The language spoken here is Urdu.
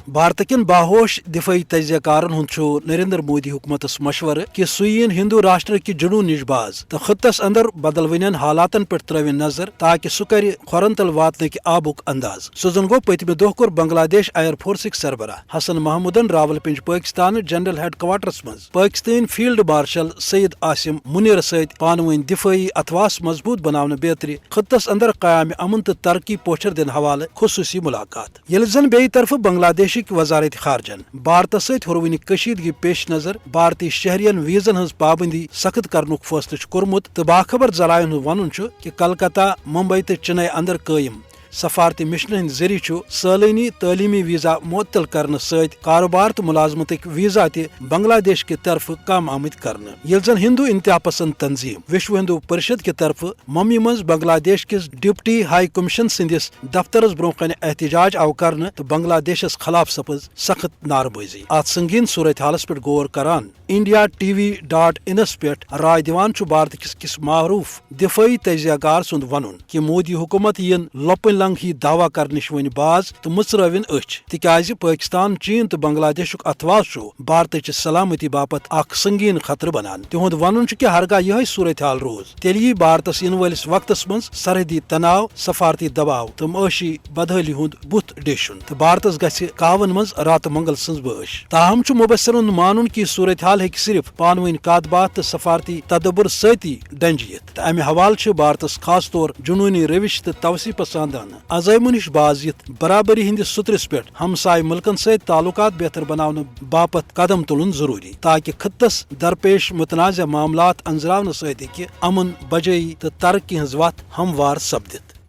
بھارت کن باہوش دفاعی تجزیہ کارن ہند نریندر مودی حکومتس مشورہ کہ سین ہندو راشٹر کہ جنون نش باز تو خطس اندر بدلون حالاتن پہ ترو نظر تاکہ سہ کر کھورن تل واتن آبک انداز سہ زن گو پتمہ دہ کور بنگلہ دیش ایئر فورسک سربراہ حسن محمودن راول پنج پاکستان جنرل ہیڈ کوارٹرس مز پاکستان فیلڈ مارشل سید عاصم منیر ست پانوین دفاعی اتواس مضبوط بنانے بیتر خطس اندر قیام امن تو ترقی پوچھر دن حوالہ خصوصی ملاقات یل زن بی طرف بنگلہ دیشک وزارت خارجن بھارت ست ہرونی کشیدگی پیش نظر بھارتی شہرین ویزن ہز پابندی سخت کرنک فیصلہ کورمت تو باخبر ذرائعن ون کہ کلکتہ ممبئی تو چنئی اندر قائم سفارتی مشن ہند ذریعہ سالانی تعلیمی ویزا معطل کرنے ست کاروبار تو ملازمت ویزا تہ بنگلہ دیش کی طرف کم آمد کرنے یل زن ہندو انتہا پسند تنظیم وشو ہندو پریشد کی طرف ممبئی مز بنگلہ دیش کس ڈپٹی ہائی کمیشن سندس دفترس برو کن احتجاج آو کرنے تو بنگلہ دیشس خلاف سپز سخت ناربازی ات سنگین صورت حالس پہ غور کران انڈیا ٹی وی .انس پہ رائے دیوان بھارت کس معروف دفاعی تجزیہ کار سند ون کہ مودی حکومت ین لپن لنگ ہی دعوی کرنش ون باز تو مچروین اچھ تکیاز پاکستان چین تو بنگلہ دیشک اتواس بھارت سلامتی باپت اخ سنگین خطر بنان تہد ون کہ ہرگاہ یہ صورت حال روز تیلی بھارتس ین ولس وقتس مز سرحدی تناؤ سفارتی دباؤ تو معاشی بدحالی ہند بت ڈیشن تو بھارتس گھ کاون مز رات منگل سز باش تاہم مبصرن مانن کہ صورت حال ہیکہ صرف پانوین کات بات تو سفارتی تدبر ستی ڈنجیت تو امہ حوالہ بھارتس خاص طور جنونی روش تو توسیع پسندانہ عزائمو نش باز یت برابری ہندس سترس پہ ہمسائے ملکن ست تعلقات بہتر بنانے باپت قدم تلن ضروری تاکہ خطس درپیش متنازع معاملات انزراون ست امن بجائی تو ترقی ہز وت ہموار سپدت۔